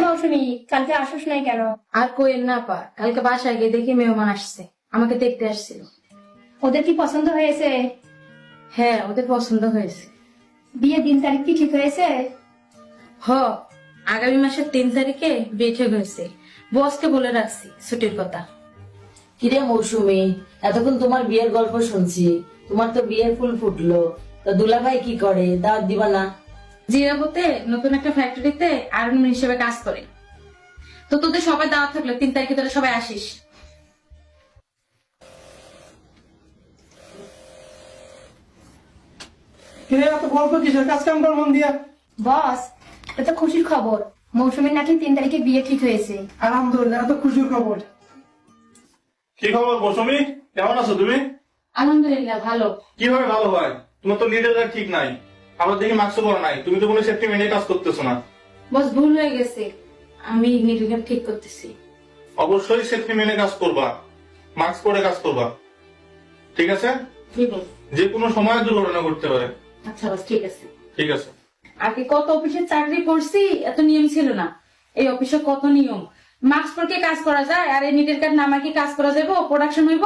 মৌসুমি, কালকে আসিস নাই কেন? আর কোয়েন না পা, কালকে বাসায় গিয়ে দেখি মেহমান আসছে, আমাকে দেখতে আসছিল। ওদের কি পছন্দ হয়েছে? হ্যাঁ, ওদের পছন্দ হয়েছে। বিয়ের দিন তারিখ কি ঠিক হয়েছে? হ, আগামী মাসের 3 তারিখে বিয়ে ঠিক হয়েছে। বসকে বলে রাখছি ছুটির কথা। কিরে মৌসুমি, এতক্ষণ তোমার বিয়ের গল্প শুনছি, তোমার তো বিয়ের ফুল ফুটলো, তা দুলাভাই কি করে, দাওয়াত দিবা না? জিরাবতে নতুন একটা ফ্যাক্টরিতে আর্মি হিসেবে কাজ করে। তো তোদের সবাই দাওয়াত থাকলে 3 তারিখে তোরা সবাই আসিস। কিরে এত গল্প কিসের, কাজ কাম কর মন দিয়া। বস, এটা তো খুশির খবর। মৌসুমীর নাকি 3 তারিখে বিয়ে ঠিক হয়েছে। আলহামদুলিল্লাহ, এত খুশির খবর। কি খবর মৌসুমি, কেমন আছো তুমি? আলহামদুলিল্লাহ ভালো। কিভাবে ভালো হয়? তোমার তো লিডার ঠিক নাই, আবার দেখি মাস্ক পরা নাই, তুমি তো কোনো সেফটি মেনে কাজ করতেছো না। বস ভুল হয়ে গেছে, আমি নিজেকে ঠিক করতেছি। অবশ্যই সেফটি মেনে কাজ করবা, মাস্ক পরে কাজ করবা, ঠিক আছে? ঠিক আছে। যে কোনো সময় দুর্ঘটনা ঘটতে পারে। আচ্ছা বস, ঠিক আছে। ঠিক আছে। আগে কত অফিসে চাকরি করছি, এত নিয়ম ছিল না। এই অফিসে কত নিয়ম, মাস্ক পরে কাজ করা যায়, আর এই নিটের কার্ড নামা কি কাজ করা যাবো, প্রোডাকশন হইব?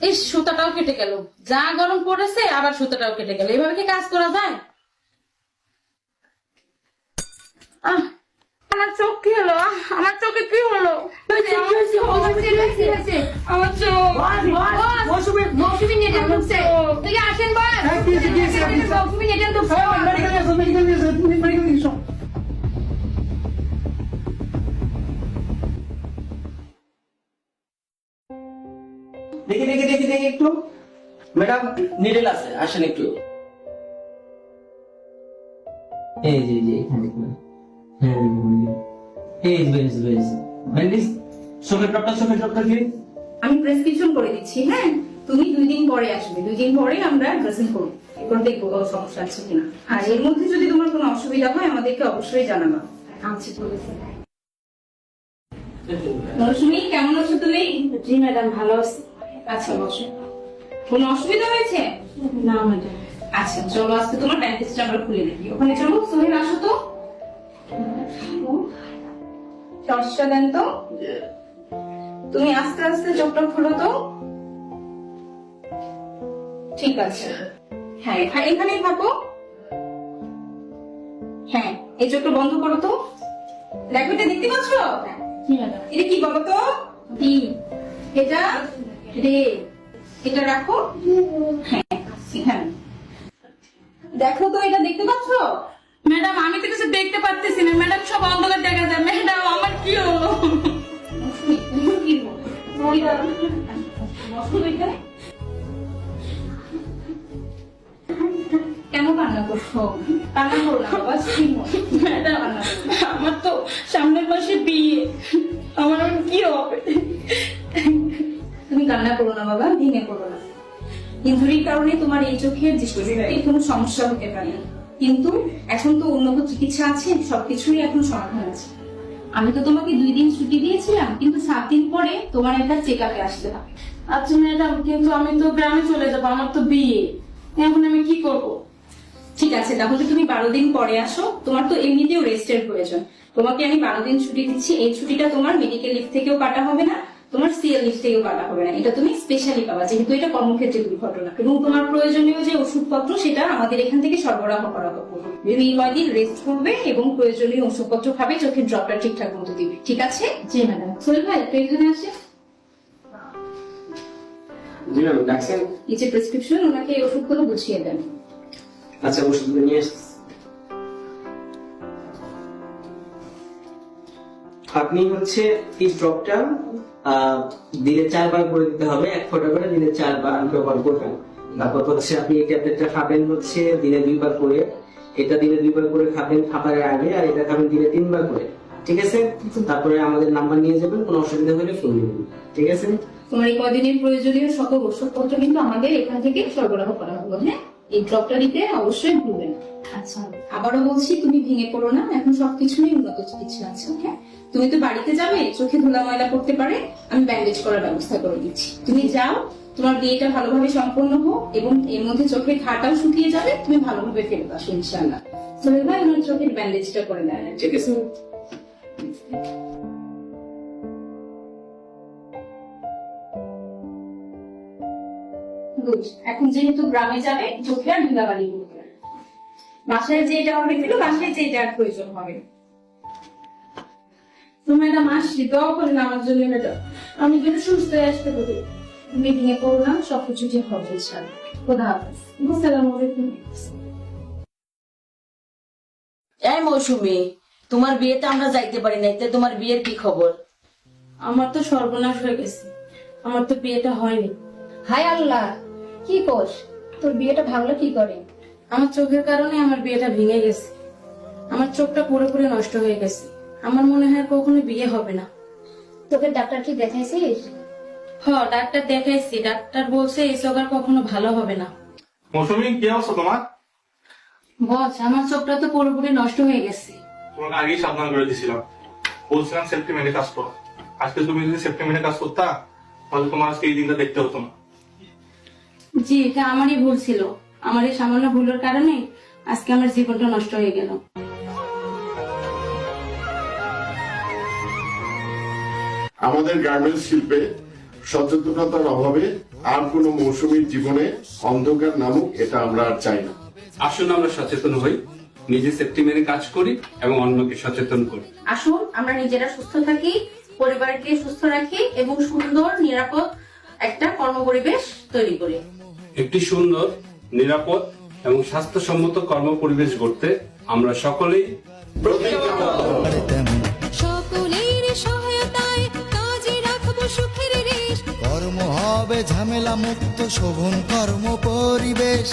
এই সুতাটাও কেটে গেল, যা গরম পড়েছে আবার সুতাটাও কেটে গেল, এভাবে কি কাজ করা যায়? আহ, আমার চোখ কি হলো? আমার চোখে কি হলো? আমার চোখ। মৌসুমী নেটে ঢুকছে। তুই আসেন বস। হ্যাঁ, কি হয়েছে, কি হয়েছে, কি হয়েছে? মৌসুমী নেটে ঢুকছে। মেডিকেল নিয়ে আসো, মেডিকেল নিয়ে আসো, মেডিকেল নিয়ে এসো। দেখি দেখি দেখি দেখি একটু, ম্যাডাম নিডেল আছে, আসেন একটু। এই যে যে এখানে দেখুন, হ্যাঁ এই যে বেঞ্চ বেঞ্চ বেঞ্চ, চোখের ডক্টর কি? আমি প্রেসক্রিপশন করে দিচ্ছি। হ্যাঁ, তুমি 2 দিন পরে আসবে, 2 দিন পরে আমরা ড্রেসিং করবো, এরপর দেখবো সমস্যা আছে কিনা। আর এর মধ্যে যদি তোমার কোনো অসুবিধা হয় আমাদেরকে অবশ্যই জানাবা। আচ্ছা ঠিক আছে। মৌসুমী, কেমন আছো তুমি? জি ম্যাডাম, ভালো আছি। আচ্ছা বসো। কোনো অসুবিধা হয়েছে? না ম্যাডাম। আচ্ছা চলো, আজকে তোমার ব্যান্ডেজটা আমরা খুলে দেখি। ওখানে চলো, সোহেল আসো তো, টর্চটা দেন তো। তুমি আস্তে আস্তে চোখটা খুলো তো। ঠিক আছে, হ্যাঁ এখানেই থাকো। হ্যাঁ, এই চোখটা বন্ধ করো তো। দেখো, এটা দেখতে পাচ্ছ? জি ম্যাডাম। এটা কি বলো তো? ডি। এটা রে, এটা রাখো। হ্যাঁ, এখানে দেখো তো, এটা দেখতে পাচ্ছ? ম্যাডাম, আমি তো কিছু দেখতে পারতেছি না ম্যাডাম, সব অন্ধকার দেখা যায়। ম্যাডাম, আমার কি হলো? কি বলো? বসো এখানে। কেন কান্না করছো? কান্না করো না বাবা, ঠিক নয়। ম্যাডাম, আমার তো সামনের মাসে বিয়ে, আমার আর কি হবে? তুমি কান্না করো না বাবা, ভেঙে পড়ো না। ইনজুরির কারণে তোমার এই চোখের দৃষ্টিশক্তি কোনো সমস্যা হতে পারে, কিন্তু এখন তো উন্নত চিকিৎসা আছে, সবকিছুরই এখন সমাধান আছে। আমি তো তোমাকে 2 দিন ছুটি দিয়েছিলাম, কিন্তু 7 দিন পরে তোমার একটা চেক আপে আসতে হবে। আচ্ছা ম্যাডাম, কিন্তু আমি তো গ্রামে চলে যাবো, আমার তো বিয়ে, এখন আমি কি করব? ঠিক আছে, তাহলে তুমি 12 দিন পরে আসো। তোমার তো এমনিতেও রেস্টের প্রয়োজন, তোমাকে আমি 12 দিন ছুটি দিচ্ছি। এই ছুটিটা তোমার মেডিকেল লিভ থেকেও কাটা হবে না, তোমার সিএল লিভ থেকেও কাটা হবে না। এটা তুমি স্পেশালি পাবা, যেহেতু এটা কর্মক্ষেত্রে দুর্ঘটনা। এবং তোমার প্রয়োজনীয় যে ওষুধপত্র, সেটা আমাদের এখান থেকে সরবরাহ করা হবে। তুমি 9 দিন রেস্ট করবে এবং প্রয়োজনীয় ওষুধপত্র খাবে, চোখের ড্রপটা ঠিকঠাক মতো দিবে, ঠিক আছে? জি ম্যাডাম। সোহেল ভাই, তো এখানে আসে। জি ম্যাম, ডাকছেন? এই যে প্রেসক্রিপশন, ওনাকে এই ওষুধগুলো বুঝিয়ে দেন। আচ্ছা, ওষুধগুলো নিয়ে আসছি। আপনি হচ্ছে এই ড্রপটা দিনে 4 বার করে দিতে হবে, 1 ফোঁটা করে দিনে 4 বার ব্যবহার করবেন। তারপর হচ্ছে আপনি এই ট্যাবলেটটা খাবেন হচ্ছে দিনে 2 বার করে, এটা দিনে 2 বার করে খাবেন খাবারের আগে, আর এটা খাবেন দিনে 3 বার করে, ঠিক আছে? তারপরে আমাদের নাম্বার নিয়ে যাবেন, কোনো অসুবিধা হলে ফোন দিবেন, ঠিক আছে? তোমার এই কদিনের প্রয়োজনীয় সকল ওষুধপত্র কিন্তু আমাদের এখান থেকে সরবরাহ করা হবে। হ্যাঁ, এই ড্রপটা দিতে অবশ্যই ভুলবেন। আচ্ছা, আবারও বলছি, তুমি ভেঙে পড়ো না, এখন সবকিছুরই উন্নত চিকিৎসা আছে। হ্যাঁ, তুমি তো বাড়িতে যাবে, চোখে ধুলা ময়লা পড়তে পারে, আমি ব্যান্ডেজ করার ব্যবস্থা করে দিচ্ছি। তুমি যাও, তোমার বিয়েটা ভালোভাবে সম্পন্ন হোক এবং এর মধ্যে চোখের ঘাটাও শুকিয়ে যাবে, তুমি ভালোভাবে ফেরত আসো ইনশাআল্লাহ। সোহেল ভাই ওনার চোখের ব্যান্ডেজটা করে দেয়। ঠিক আছে। গুড। এখন যেহেতু গ্রামে যাবে, চোখে আর ধুলাবালি করবে না। বাসায় যে এটা হবে দিল, বাসায় যে এটার প্রয়োজন হবে। তুমি একটা মাসি দোয়া করেন আমার জন্য ম্যাডাম, আমি যেন সুস্থ হয়ে আসতে পারি। তুমি ভেঙে পড়ো না, সবকিছু ঠিক হবে ইনশাআল্লাহ। খোদা হাফেজ। আসসালামু আলাইকুম। এই মৌসুমী, তোমার বিয়েতে আমরা যাইতে পারি নাই, তো তোমার বিয়ের কি খবর? আমার তো সর্বনাশ হয়ে গেছে, আমার তো বিয়েটা হয়নি। হায় আল্লাহ, কি কোষ, তোর বিয়েটা ভাঙলো কি করে? আমার চোখের কারণে আমার বিয়েটা ভেঙে গেছে, আমার চোখটা পুরোপুরি নষ্ট হয়ে গেছে। আমার মনে হয় কখনো বিয়ে হবে না। তোকে ডাক্তার কি দেখাইছিস? ডাক্তার দেখাইছি, ডাক্তার বলছে এই চোখ আর কখনো ভালো হবে না। মৌসুমী কি অবস্থা তোমার? বস, আমার চোখটা তো পুরোপুরি নষ্ট হয়ে গেছে। তোমাকে আগেই সাবধান করে দিয়েছিলাম, বলছিলাম সেফটি মেনে কাজ করো। আজকে তুমি যদি সেফটি মেনে কাজ করতা, তাহলে তোমার আজকে এই দিনটা দেখতে হতো না। জি, এটা আমারই ভুল ছিল। আমার এই সামান্য ভুলের কারণে আজকে আমার জীবনটা নষ্ট হয়ে গেল। আমাদের গার্মেন্টস শিল্পে সচেতনতার অভাবে আর কোনো মৌসুমীর জীবনে অন্ধকার নামুক, এটা আমরা আর চাই না। আসুন আমরা সচেতন হই, নিজে সেফটি মেনে কাজ করি এবং অন্যকে সচেতন করি। আসুন আমরা নিজেরা সুস্থ থাকি, পরিবারকে সুস্থ রাখি এবং সুন্দর নিরাপদ একটা কর্মপরিবেশ তৈরি করি। একটি সুন্দর, নিরাপদ এবং স্বাস্থ্যসম্মত কর্মপরিবেশ গড়তে আমরা সকলেই সকলের সহায়তায় কাজে রাখবো সুখের রেশ। কর্ম হবে ঝামেলা মুক্ত, শোভন কর্ম পরিবেশ।